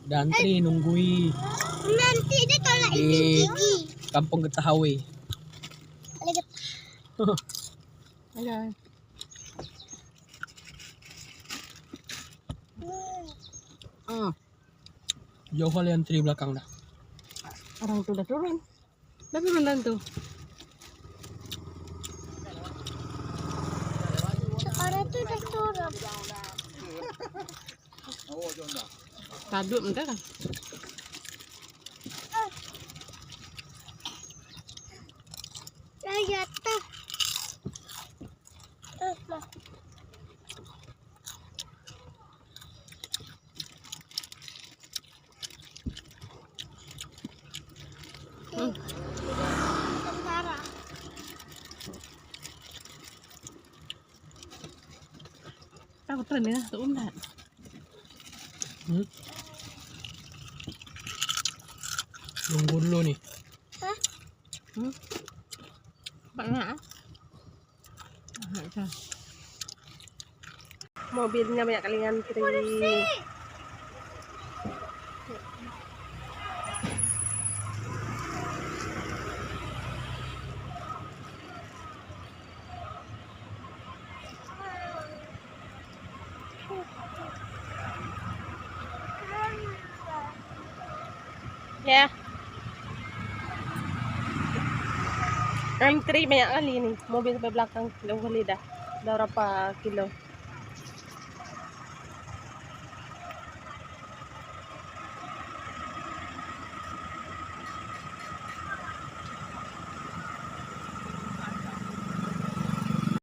Dantri nunggui. Nanti dia tolak Di gigi. Kampung Getahawe. Lihat. Ayan. Jauh kali yang tri belakang dah. Orang tu dah turun. Dah turun dan tu. Sekarang tu dah turun. Kadut entah kan. Dah jatuh. Tentara. Tahu tren ni lah tu umdat. Nunggu dulu nih. Hah? Banyak ah. Mobilnya banyak kali ngantri. Ya. Antri banyak kali nih. Mobil sampai belakang. Jauh kali dah. Dah berapa kilo.